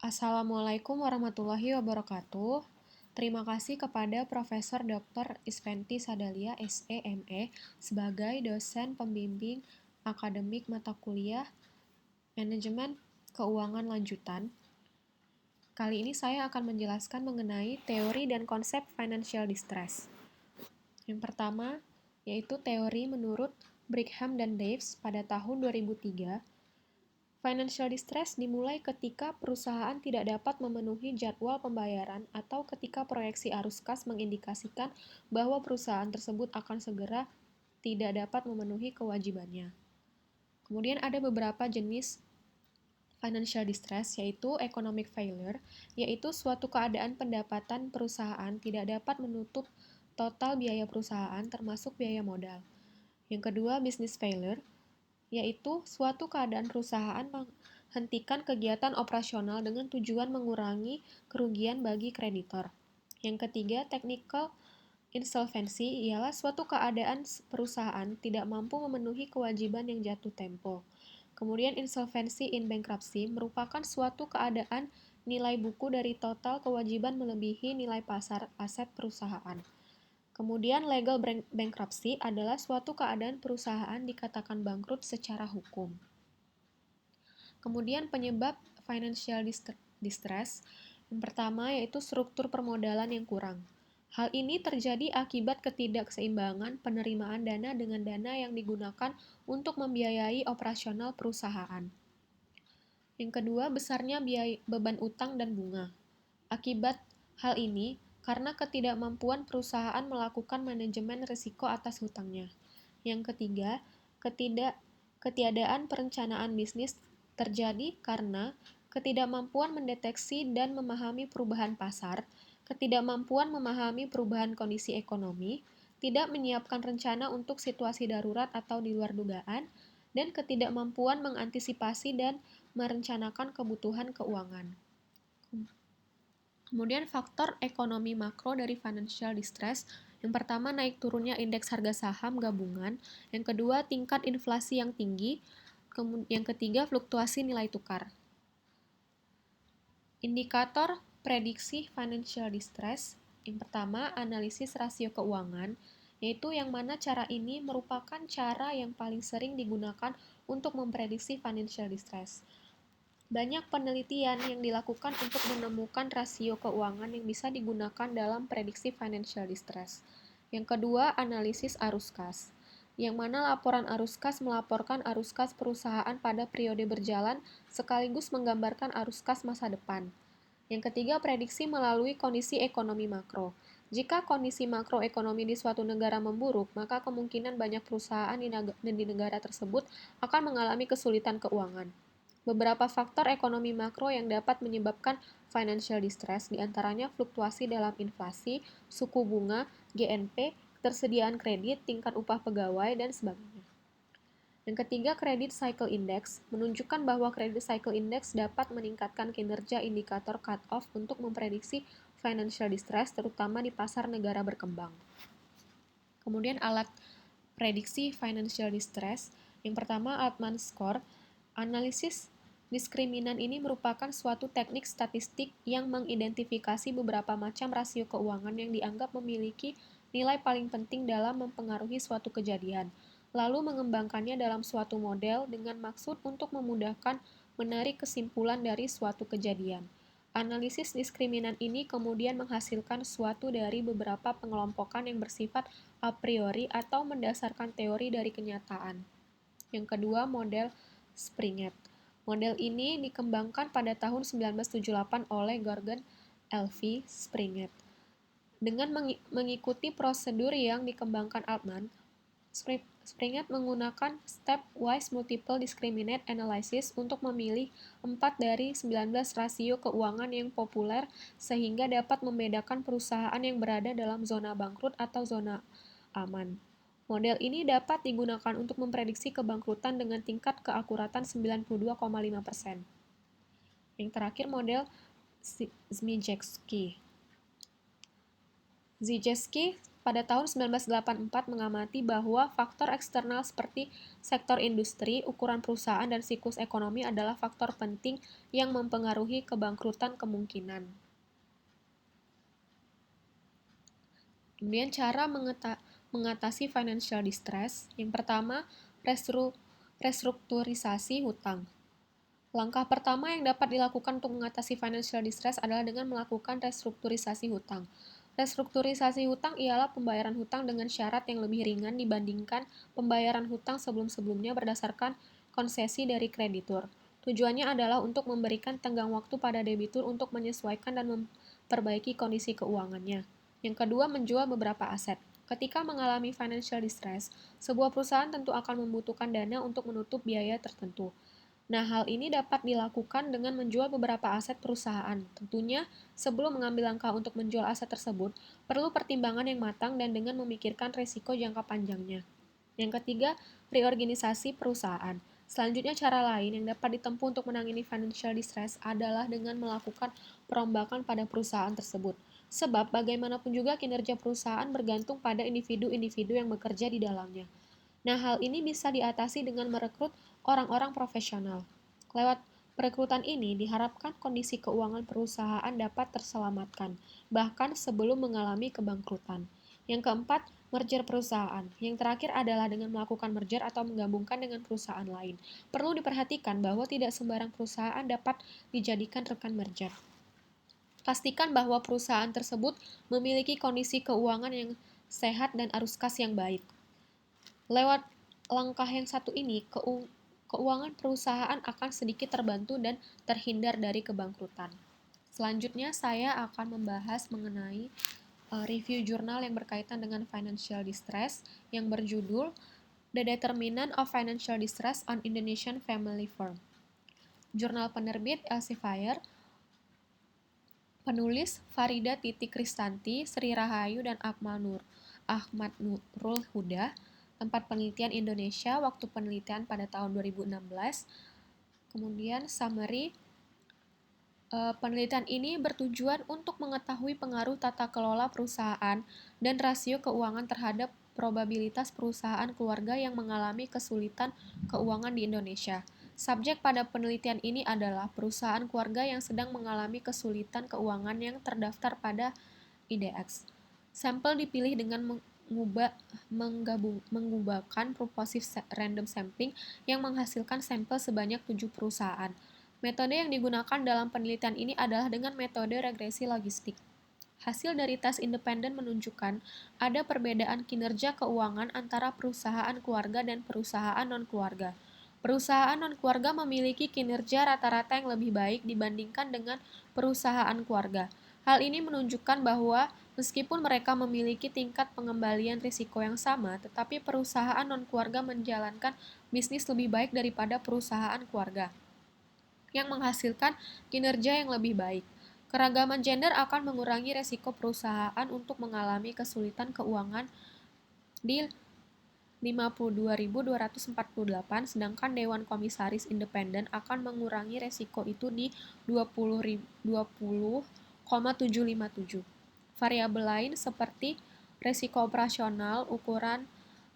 Assalamualaikum warahmatullahi wabarakatuh. Terima kasih kepada Profesor Dr. Isventi Sadalia, SEME, sebagai dosen pembimbing akademik mata kuliah Manajemen Keuangan Lanjutan. Kali ini saya akan menjelaskan mengenai teori dan konsep financial distress. Yang pertama, yaitu teori menurut Brigham dan Davis pada tahun 2003. Financial distress dimulai ketika perusahaan tidak dapat memenuhi jadwal pembayaran atau ketika proyeksi arus kas mengindikasikan bahwa perusahaan tersebut akan segera tidak dapat memenuhi kewajibannya. Kemudian ada beberapa jenis financial distress, yaitu economic failure, yaitu suatu keadaan pendapatan perusahaan tidak dapat menutup total biaya perusahaan termasuk biaya modal. Yang kedua, business failure, yaitu suatu keadaan perusahaan menghentikan kegiatan operasional dengan tujuan mengurangi kerugian bagi kreditor. Yang ketiga, technical insolvency ialah suatu keadaan perusahaan tidak mampu memenuhi kewajiban yang jatuh tempo. Kemudian insolvency in bankruptcy merupakan suatu keadaan nilai buku dari total kewajiban melebihi nilai pasar aset perusahaan. Kemudian legal bankruptcy adalah suatu keadaan perusahaan dikatakan bangkrut secara hukum. Kemudian penyebab financial distress, yang pertama yaitu struktur permodalan yang kurang. Hal ini terjadi akibat ketidakseimbangan penerimaan dana dengan dana yang digunakan untuk membiayai operasional perusahaan. Yang kedua, besarnya beban utang dan bunga. Akibat hal ini, karena ketidakmampuan perusahaan melakukan manajemen risiko atas hutangnya. Yang ketiga, ketiadaan perencanaan bisnis terjadi karena ketidakmampuan mendeteksi dan memahami perubahan pasar, ketidakmampuan memahami perubahan kondisi ekonomi, tidak menyiapkan rencana untuk situasi darurat atau di luar dugaan, dan ketidakmampuan mengantisipasi dan merencanakan kebutuhan keuangan. Kemudian faktor ekonomi makro dari financial distress, yang pertama naik turunnya indeks harga saham gabungan, yang kedua tingkat inflasi yang tinggi, yang ketiga fluktuasi nilai tukar. Indikator prediksi financial distress, yang pertama analisis rasio keuangan, yaitu yang mana cara ini merupakan cara yang paling sering digunakan untuk memprediksi financial distress. Banyak penelitian yang dilakukan untuk menemukan rasio keuangan yang bisa digunakan dalam prediksi financial distress. Yang kedua, analisis arus kas, yang mana laporan arus kas melaporkan arus kas perusahaan pada periode berjalan sekaligus menggambarkan arus kas masa depan. Yang ketiga, prediksi melalui kondisi ekonomi makro. Jika kondisi makroekonomi di suatu negara memburuk, maka kemungkinan banyak perusahaan di negara tersebut akan mengalami kesulitan keuangan. Beberapa faktor ekonomi makro yang dapat menyebabkan financial distress diantaranya fluktuasi dalam inflasi, suku bunga, GNP, ketersediaan kredit, tingkat upah pegawai, dan sebagainya. Yang ketiga, credit cycle index menunjukkan bahwa credit cycle index dapat meningkatkan kinerja indikator cut-off untuk memprediksi financial distress terutama di pasar negara berkembang. Kemudian alat prediksi financial distress, yang pertama Altman Score. Analisis diskriminan ini merupakan suatu teknik statistik yang mengidentifikasi beberapa macam rasio keuangan yang dianggap memiliki nilai paling penting dalam mempengaruhi suatu kejadian, lalu mengembangkannya dalam suatu model dengan maksud untuk memudahkan menarik kesimpulan dari suatu kejadian. Analisis diskriminan ini kemudian menghasilkan suatu dari beberapa pengelompokan yang bersifat a priori atau mendasarkan teori dari kenyataan. Yang kedua, model Springett. Model ini dikembangkan pada tahun 1978 oleh Gordon L.V. Springett. Dengan mengikuti prosedur yang dikembangkan Altman, Springett menggunakan stepwise multiple discriminant analysis untuk memilih 4 dari 19 rasio keuangan yang populer sehingga dapat membedakan perusahaan yang berada dalam zona bangkrut atau zona aman. Model ini dapat digunakan untuk memprediksi kebangkrutan dengan tingkat keakuratan 92,5%. Yang terakhir model Zmniejewski. Zmniejewski pada tahun 1984 mengamati bahwa faktor eksternal seperti sektor industri, ukuran perusahaan, dan siklus ekonomi adalah faktor penting yang mempengaruhi kebangkrutan kemungkinan. Kemudian cara mengatasi financial distress. Yang pertama, restrukturisasi hutang. Langkah pertama yang dapat dilakukan untuk mengatasi financial distress adalah dengan melakukan restrukturisasi hutang. Restrukturisasi hutang ialah pembayaran hutang dengan syarat yang lebih ringan dibandingkan pembayaran hutang sebelum-sebelumnya berdasarkan konsesi dari kreditur. Tujuannya adalah untuk memberikan tenggang waktu pada debitur untuk menyesuaikan dan memperbaiki kondisi keuangannya. Yang kedua, menjual beberapa aset. Ketika mengalami financial distress, sebuah perusahaan tentu akan membutuhkan dana untuk menutup biaya tertentu. Nah, hal ini dapat dilakukan dengan menjual beberapa aset perusahaan. Tentunya, sebelum mengambil langkah untuk menjual aset tersebut, perlu pertimbangan yang matang dan dengan memikirkan risiko jangka panjangnya. Yang ketiga, reorganisasi perusahaan. Selanjutnya, cara lain yang dapat ditempuh untuk menangani financial distress adalah dengan melakukan perombakan pada perusahaan tersebut. Sebab, bagaimanapun juga kinerja perusahaan bergantung pada individu-individu yang bekerja di dalamnya. Nah, hal ini bisa diatasi dengan merekrut orang-orang profesional. Lewat perekrutan ini diharapkan kondisi keuangan perusahaan dapat terselamatkan, bahkan sebelum mengalami kebangkrutan. Yang keempat, merger perusahaan. Yang terakhir adalah dengan melakukan merger atau menggabungkan dengan perusahaan lain. Perlu diperhatikan bahwa tidak sembarang perusahaan dapat dijadikan rekan merger. Pastikan bahwa perusahaan tersebut memiliki kondisi keuangan yang sehat dan arus kas yang baik. Lewat langkah yang satu ini, keuangan perusahaan akan sedikit terbantu dan terhindar dari kebangkrutan. Selanjutnya, saya akan membahas mengenai review jurnal yang berkaitan dengan financial distress yang berjudul The Determinant of Financial Distress on Indonesian Family Firm. Jurnal penerbit Elsevier, penulis Farida Titi Kristanti, Sri Rahayu, dan Ahmad Nurul Huda. Tempat penelitian Indonesia, waktu penelitian pada tahun 2016. Kemudian summary, penelitian ini bertujuan untuk mengetahui pengaruh tata kelola perusahaan dan rasio keuangan terhadap probabilitas perusahaan keluarga yang mengalami kesulitan keuangan di Indonesia. Subjek pada penelitian ini adalah perusahaan keluarga yang sedang mengalami kesulitan keuangan yang terdaftar pada IDX. Sampel dipilih dengan mengubahkan proporsi random sampling yang menghasilkan sampel sebanyak 7 perusahaan. Metode yang digunakan dalam penelitian ini adalah dengan metode regresi logistik. Hasil dari tes independen menunjukkan ada perbedaan kinerja keuangan antara perusahaan keluarga dan perusahaan non-keluarga. Perusahaan non-keluarga memiliki kinerja rata-rata yang lebih baik dibandingkan dengan perusahaan keluarga. Hal ini menunjukkan bahwa meskipun mereka memiliki tingkat pengembalian risiko yang sama, tetapi perusahaan non-keluarga menjalankan bisnis lebih baik daripada perusahaan keluarga, yang menghasilkan kinerja yang lebih baik. Keragaman gender akan mengurangi risiko perusahaan untuk mengalami kesulitan keuangan di 52.248, sedangkan Dewan Komisaris Independen akan mengurangi resiko itu di 20,757. Variabel lain seperti resiko operasional, ukuran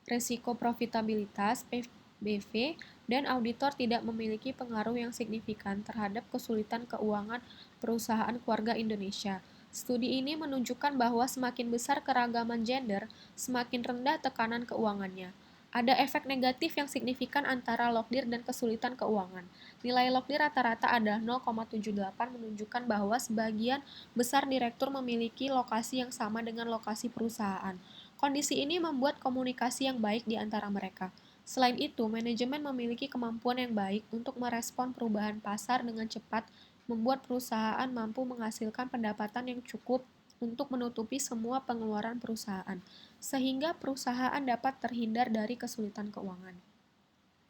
resiko profitabilitas, PBV, dan auditor tidak memiliki pengaruh yang signifikan terhadap kesulitan keuangan perusahaan keluarga Indonesia. Studi ini menunjukkan bahwa semakin besar keragaman gender, semakin rendah tekanan keuangannya. Ada efek negatif yang signifikan antara lokdir dan kesulitan keuangan. Nilai lokdir rata-rata adalah 0,78, menunjukkan bahwa sebagian besar direktur memiliki lokasi yang sama dengan lokasi perusahaan. Kondisi ini membuat komunikasi yang baik di antara mereka. Selain itu, manajemen memiliki kemampuan yang baik untuk merespon perubahan pasar dengan cepat, membuat perusahaan mampu menghasilkan pendapatan yang cukup untuk menutupi semua pengeluaran perusahaan, sehingga perusahaan dapat terhindar dari kesulitan keuangan.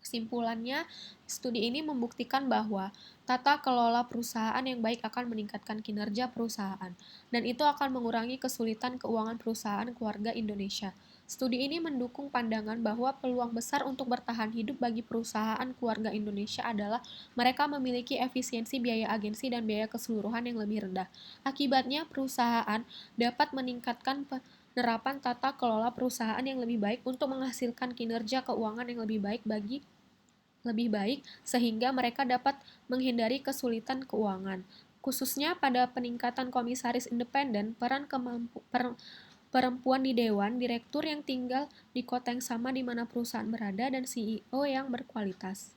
Kesimpulannya, studi ini membuktikan bahwa tata kelola perusahaan yang baik akan meningkatkan kinerja perusahaan, dan itu akan mengurangi kesulitan keuangan perusahaan keluarga Indonesia. Studi ini mendukung pandangan bahwa peluang besar untuk bertahan hidup bagi perusahaan keluarga Indonesia adalah mereka memiliki efisiensi biaya agensi dan biaya keseluruhan yang lebih rendah. Akibatnya, perusahaan dapat meningkatkan penerapan tata kelola perusahaan yang lebih baik untuk menghasilkan kinerja keuangan yang lebih baik sehingga mereka dapat menghindari kesulitan keuangan. Khususnya pada peningkatan komisaris independen, perempuan di dewan, direktur yang tinggal di kota yang sama di mana perusahaan berada, dan CEO yang berkualitas.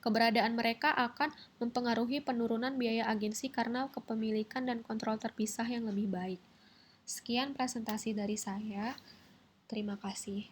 Keberadaan mereka akan mempengaruhi penurunan biaya agensi karena kepemilikan dan kontrol terpisah yang lebih baik. Sekian presentasi dari saya. Terima kasih.